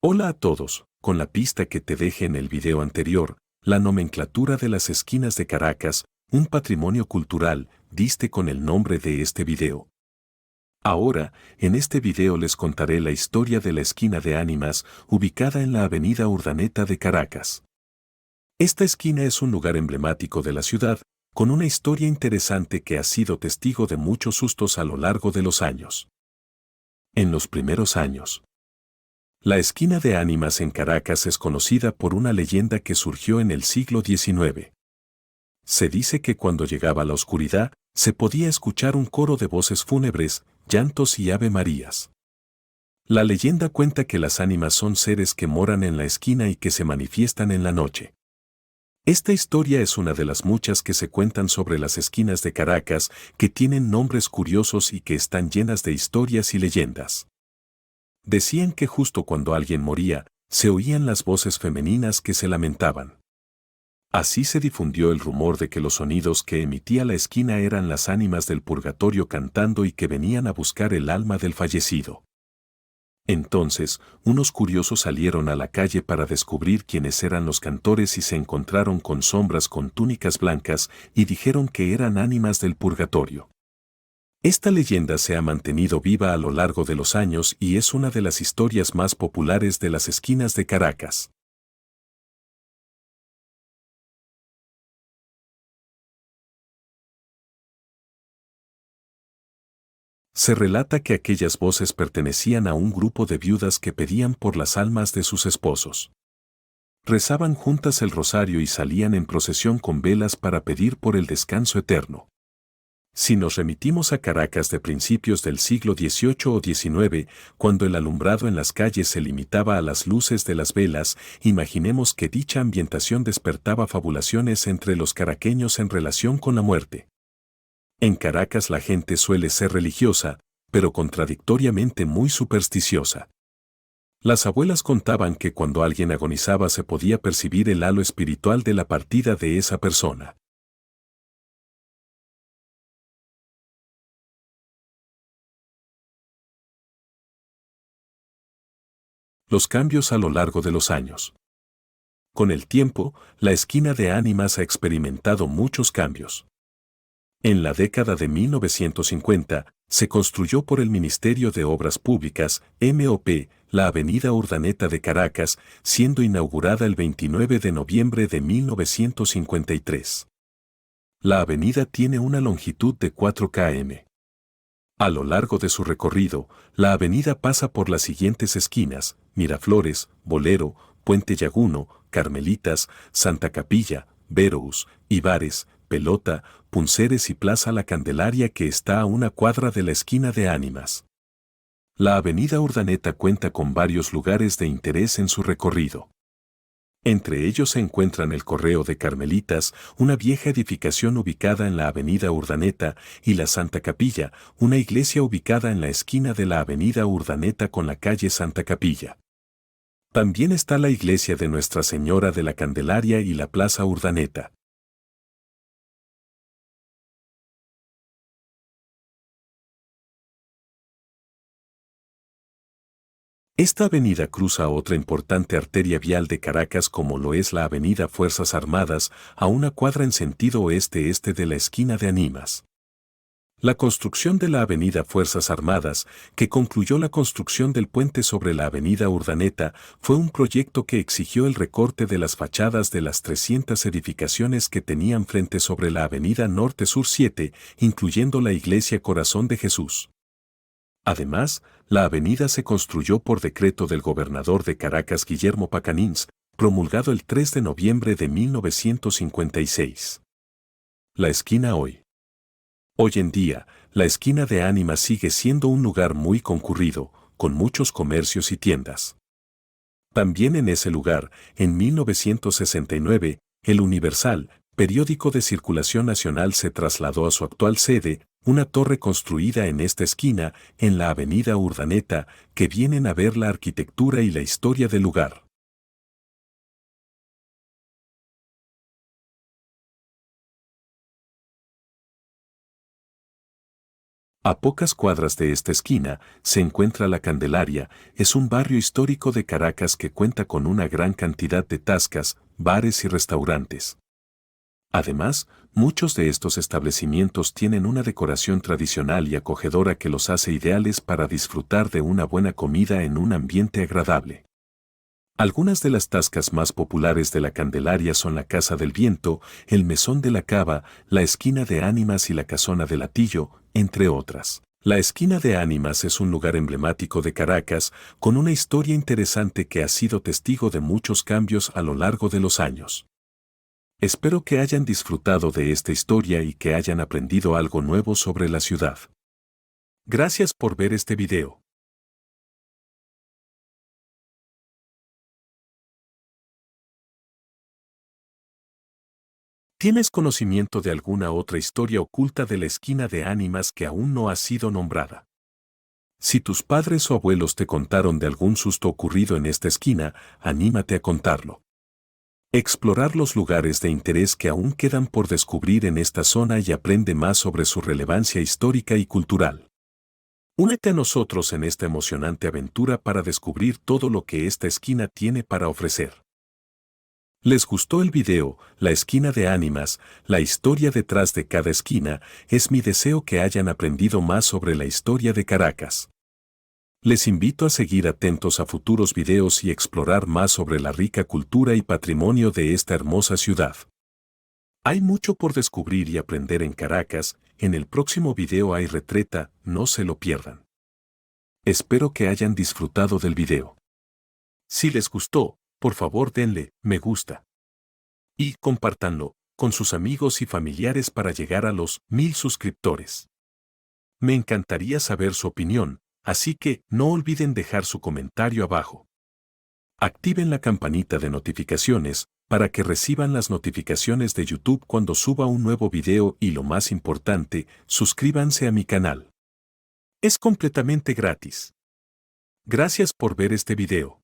Hola a todos, con la pista que te dejé en el video anterior, la nomenclatura de las esquinas de Caracas, un patrimonio cultural, diste con el nombre de este video. Ahora, en este video les contaré la historia de la esquina de Ánimas, ubicada en la avenida Urdaneta de Caracas. Esta esquina es un lugar emblemático de la ciudad, con una historia interesante que ha sido testigo de muchos sustos a lo largo de los años. En los primeros años, la esquina de Ánimas en Caracas es conocida por una leyenda que surgió en el siglo XIX. Se dice que cuando llegaba la oscuridad, se podía escuchar un coro de voces fúnebres, llantos y ave marías. La leyenda cuenta que las ánimas son seres que moran en la esquina y que se manifiestan en la noche. Esta historia es una de las muchas que se cuentan sobre las esquinas de Caracas, que tienen nombres curiosos y que están llenas de historias y leyendas. Decían que justo cuando alguien moría, se oían las voces femeninas que se lamentaban. Así se difundió el rumor de que los sonidos que emitía la esquina eran las ánimas del purgatorio cantando y que venían a buscar el alma del fallecido. Entonces, unos curiosos salieron a la calle para descubrir quiénes eran los cantores y se encontraron con sombras con túnicas blancas y dijeron que eran ánimas del purgatorio. Esta leyenda se ha mantenido viva a lo largo de los años y es una de las historias más populares de las esquinas de Caracas. Se relata que aquellas voces pertenecían a un grupo de viudas que pedían por las almas de sus esposos. Rezaban juntas el rosario y salían en procesión con velas para pedir por el descanso eterno. Si nos remitimos a Caracas de principios del siglo XVIII o XIX, cuando el alumbrado en las calles se limitaba a las luces de las velas, imaginemos que dicha ambientación despertaba fabulaciones entre los caraqueños en relación con la muerte. En Caracas la gente suele ser religiosa, pero contradictoriamente muy supersticiosa. Las abuelas contaban que cuando alguien agonizaba se podía percibir el halo espiritual de la partida de esa persona. Los cambios a lo largo de los años. Con el tiempo, la esquina de Ánimas ha experimentado muchos cambios. En la década de 1950, se construyó por el Ministerio de Obras Públicas, MOP, la avenida Urdaneta de Caracas, siendo inaugurada el 29 de noviembre de 1953. La avenida tiene una longitud de 4 km. A lo largo de su recorrido, la avenida pasa por las siguientes esquinas: Miraflores, Bolero, Puente Llaguno, Carmelitas, Santa Capilla, Verous, Ibares, Pelota, Punceres y Plaza La Candelaria, que está a una cuadra de la esquina de Ánimas. La avenida Urdaneta cuenta con varios lugares de interés en su recorrido. Entre ellos se encuentran el Correo de Carmelitas, una vieja edificación ubicada en la avenida Urdaneta, y la Santa Capilla, una iglesia ubicada en la esquina de la avenida Urdaneta con la calle Santa Capilla. También está la iglesia de Nuestra Señora de la Candelaria y la Plaza Urdaneta. Esta avenida cruza otra importante arteria vial de Caracas, como lo es la avenida Fuerzas Armadas, a una cuadra en sentido oeste-este de la esquina de Ánimas. La construcción de la avenida Fuerzas Armadas, que concluyó la construcción del puente sobre la avenida Urdaneta, fue un proyecto que exigió el recorte de las fachadas de las 300 edificaciones que tenían frente sobre la avenida Norte-Sur 7, incluyendo la iglesia Corazón de Jesús. Además, la avenida se construyó por decreto del gobernador de Caracas, Guillermo Pacanins, promulgado el 3 de noviembre de 1956. La esquina hoy. Hoy en día, la esquina de Ánimas sigue siendo un lugar muy concurrido, con muchos comercios y tiendas. También en ese lugar, en 1969, El Universal, periódico de circulación nacional, se trasladó a su actual sede, una torre construida en esta esquina, en la avenida Urdaneta, que vienen a ver la arquitectura y la historia del lugar. A pocas cuadras de esta esquina se encuentra La Candelaria, es un barrio histórico de Caracas que cuenta con una gran cantidad de tascas, bares y restaurantes. Además, muchos de estos establecimientos tienen una decoración tradicional y acogedora que los hace ideales para disfrutar de una buena comida en un ambiente agradable. Algunas de las tascas más populares de La Candelaria son la Casa del Viento, el Mesón de la Cava, la Esquina de Ánimas y la Casona del Latillo, entre otras. La Esquina de Ánimas es un lugar emblemático de Caracas, con una historia interesante que ha sido testigo de muchos cambios a lo largo de los años. Espero que hayan disfrutado de esta historia y que hayan aprendido algo nuevo sobre la ciudad. Gracias por ver este video. ¿Tienes conocimiento de alguna otra historia oculta de la Esquina de Ánimas que aún no ha sido nombrada? Si tus padres o abuelos te contaron de algún susto ocurrido en esta esquina, anímate a contarlo. Explorar los lugares de interés que aún quedan por descubrir en esta zona y aprende más sobre su relevancia histórica y cultural. Únete a nosotros en esta emocionante aventura para descubrir todo lo que esta esquina tiene para ofrecer. ¿Les gustó el video, La Esquina de Ánimas, la historia detrás de cada esquina? Es mi deseo que hayan aprendido más sobre la historia de Caracas. Les invito a seguir atentos a futuros videos y explorar más sobre la rica cultura y patrimonio de esta hermosa ciudad. Hay mucho por descubrir y aprender en Caracas, en el próximo video hay retreta, no se lo pierdan. Espero que hayan disfrutado del video. Si les gustó, por favor denle me gusta. Y compártanlo con sus amigos y familiares para llegar a los 1000 suscriptores. Me encantaría saber su opinión, así que no olviden dejar su comentario abajo. Activen la campanita de notificaciones para que reciban las notificaciones de YouTube cuando suba un nuevo video y lo más importante, suscríbanse a mi canal. Es completamente gratis. Gracias por ver este video.